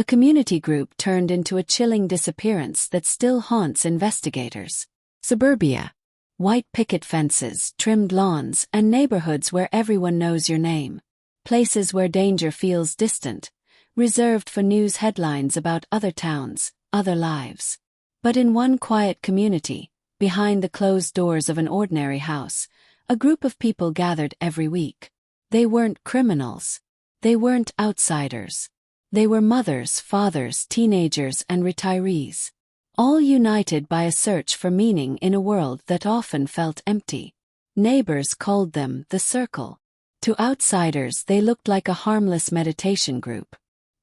A community group turned into a chilling disappearance that still haunts investigators. Suburbia. White picket fences, trimmed lawns, and neighborhoods where everyone knows your name. Places where danger feels distant, reserved for news headlines about other towns, other lives. But in one quiet community, behind the closed doors of an ordinary house, a group of people gathered every week. They weren't criminals. They weren't outsiders. They were mothers, fathers, teenagers, and retirees, all united by a search for meaning in a world that often felt empty. Neighbors called them the Circle. To outsiders, they looked like a harmless meditation group.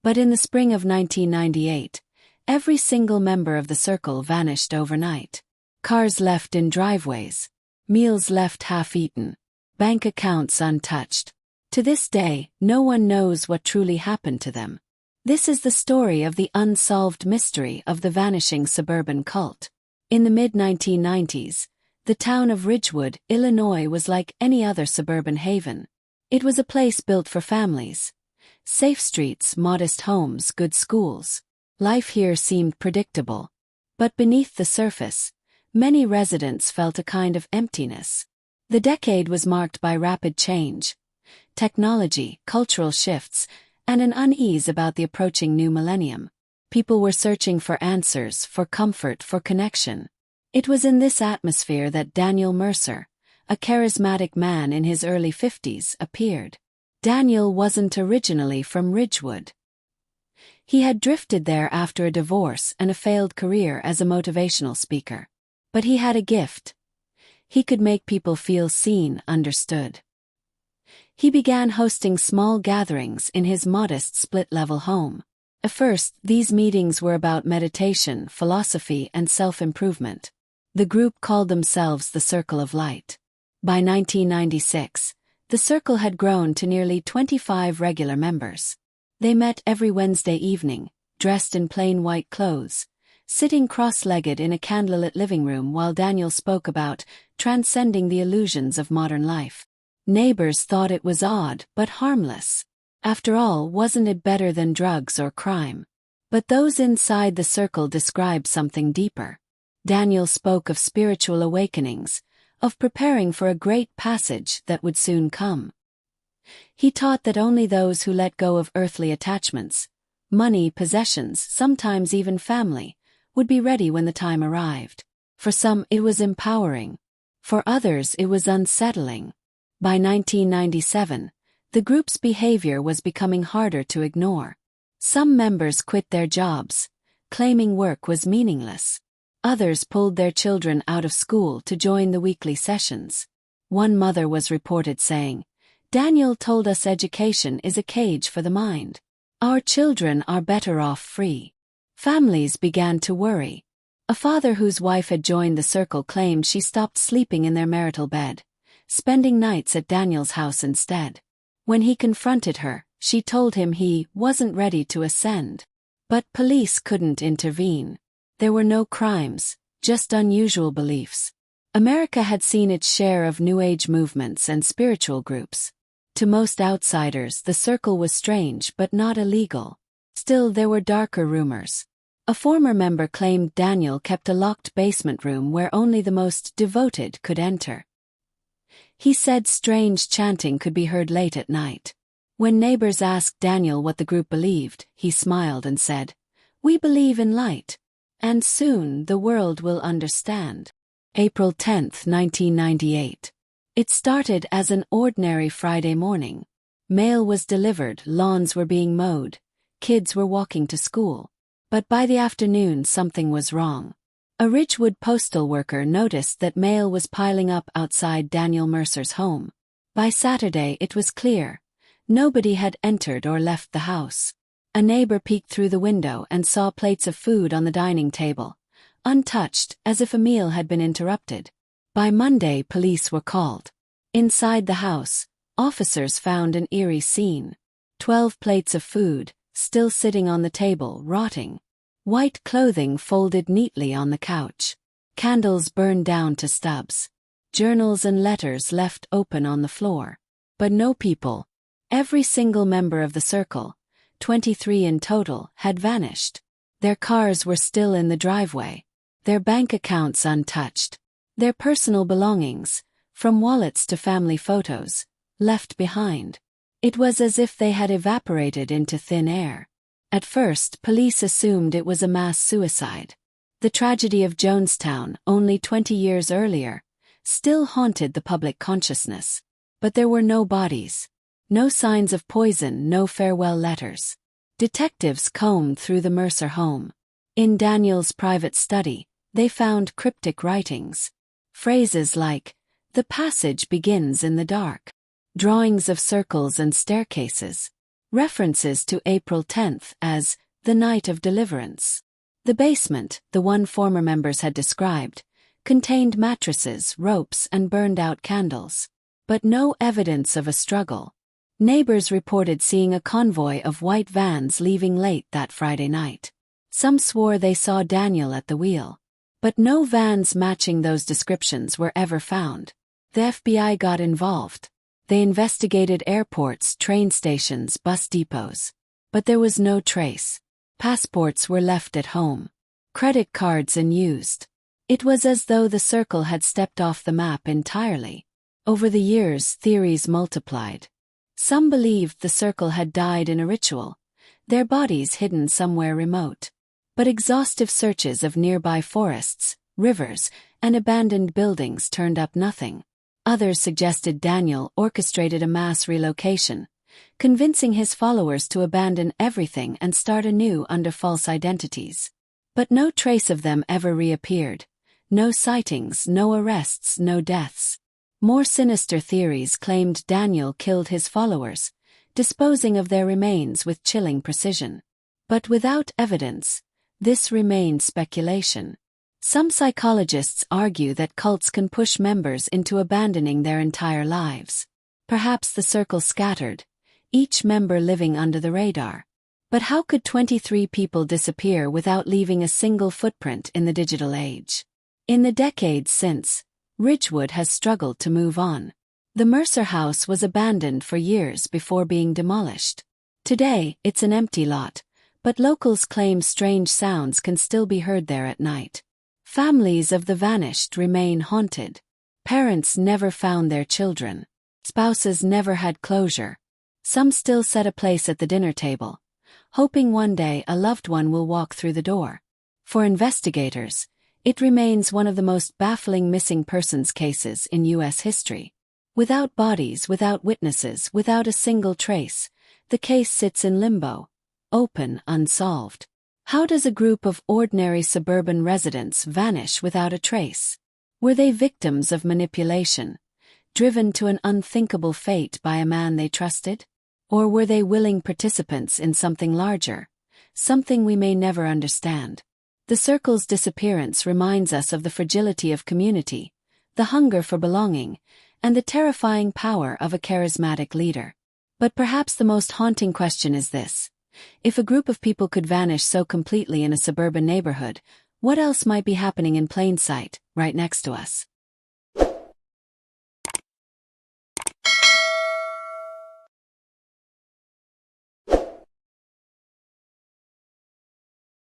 But in the spring of 1998, every single member of the Circle vanished overnight. Cars left in driveways, meals left half-eaten, bank accounts untouched. To this day, no one knows what truly happened to them. This is the story of the unsolved mystery of the Vanishing Suburban Cult. In the mid-1990s, the town of Ridgewood, Illinois was like any other suburban haven. It was a place built for families. Safe streets, modest homes, good schools. Life here seemed predictable. But beneath the surface, many residents felt a kind of emptiness. The decade was marked by rapid change, technology, cultural shifts, and an unease about the approaching new millennium. People were searching for answers, for comfort, for connection. It was in this atmosphere that Daniel Mercer, a charismatic man in his early 50s, appeared. Daniel wasn't originally from Ridgewood. He had drifted there after a divorce and a failed career as a motivational speaker. But he had a gift. He could make people feel seen, understood. He began hosting small gatherings in his modest split-level home. At first, these meetings were about meditation, philosophy, and self-improvement. The group called themselves the Circle of Light. By 1996, the Circle had grown to nearly 25 regular members. They met every Wednesday evening, dressed in plain white clothes, sitting cross-legged in a candlelit living room while Daniel spoke about transcending the illusions of modern life. Neighbors thought it was odd but harmless. After all, wasn't it better than drugs or crime? But those inside the Circle described something deeper. Daniel spoke of spiritual awakenings, of preparing for a great passage that would soon come. He taught that only those who let go of earthly attachments, money, possessions, sometimes even family, would be ready when the time arrived. For some, it was empowering. For others, it was unsettling. By 1997, the group's behavior was becoming harder to ignore. Some members quit their jobs, claiming work was meaningless. Others pulled their children out of school to join the weekly sessions. One mother was reported saying, "Daniel told us education is a cage for the mind. Our children are better off free." Families began to worry. A father whose wife had joined the Circle claimed she stopped sleeping in their marital bed, spending nights at Daniel's house instead. When he confronted her, she told him he wasn't ready to ascend. But police couldn't intervene. There were no crimes, just unusual beliefs. America had seen its share of New Age movements and spiritual groups. To most outsiders, the Circle was strange but not illegal. Still, there were darker rumors. A former member claimed Daniel kept a locked basement room where only the most devoted could enter. He said strange chanting could be heard late at night. When neighbors asked Daniel what the group believed, he smiled and said, "We believe in light. And soon the world will understand." April 10, 1998. It started as an ordinary Friday morning. Mail was delivered, lawns were being mowed, kids were walking to school. But by the afternoon something was wrong. A Ridgewood postal worker noticed that mail was piling up outside Daniel Mercer's home. By Saturday it was clear. Nobody had entered or left the house. A neighbor peeked through the window and saw plates of food on the dining table, untouched, as if a meal had been interrupted. By Monday police were called. Inside the house, officers found an eerie scene. 12 plates of food, still sitting on the table, rotting. White clothing folded neatly on the couch. Candles burned down to stubs. Journals and letters left open on the floor. But no people. Every single member of the Circle, 23 in total, had vanished. Their cars were still in the driveway, their bank accounts untouched, their personal belongings, from wallets to family photos, left behind. It was as if they had evaporated into thin air. At first, police assumed it was a mass suicide. The tragedy of Jonestown, only 20 years earlier, still haunted the public consciousness. But there were no bodies. No signs of poison, no farewell letters. Detectives combed through the Mercer home. In Daniel's private study, they found cryptic writings. Phrases like, "The passage begins in the dark." Drawings of circles and staircases. References to April 10th as the night of deliverance. The basement, the one former members had described, contained mattresses, ropes, and burned-out candles. But no evidence of a struggle. Neighbors reported seeing a convoy of white vans leaving late that Friday night. Some swore they saw Daniel at the wheel. But no vans matching those descriptions were ever found. The FBI got involved. They investigated airports, train stations, bus depots. But there was no trace. Passports were left at home. Credit cards unused. It was as though the circle had stepped off the map entirely. Over the years, theories multiplied. Some believed the circle had died in a ritual, their bodies hidden somewhere remote. But exhaustive searches of nearby forests, rivers, and abandoned buildings turned up nothing. Others suggested Daniel orchestrated a mass relocation, convincing his followers to abandon everything and start anew under false identities. But no trace of them ever reappeared. No sightings, no arrests, no deaths. More sinister theories claimed Daniel killed his followers, disposing of their remains with chilling precision. But without evidence, this remained speculation. Some psychologists argue that cults can push members into abandoning their entire lives. Perhaps the circle scattered, each member living under the radar. But how could 23 people disappear without leaving a single footprint in the digital age? In the decades since, Ridgewood has struggled to move on. The Mercer house was abandoned for years before being demolished. Today, it's an empty lot, but locals claim strange sounds can still be heard there at night. Families of the vanished remain haunted. Parents never found their children. Spouses never had closure. Some still set a place at the dinner table, hoping one day a loved one will walk through the door. For investigators, it remains one of the most baffling missing persons cases in U.S. history. Without bodies, without witnesses, without a single trace, the case sits in limbo, open, unsolved. How does a group of ordinary suburban residents vanish without a trace? Were they victims of manipulation, driven to an unthinkable fate by a man they trusted? Or were they willing participants in something larger, something we may never understand? The circle's disappearance reminds us of the fragility of community, the hunger for belonging, and the terrifying power of a charismatic leader. But perhaps the most haunting question is this: if a group of people could vanish so completely in a suburban neighborhood, what else might be happening in plain sight, right next to us?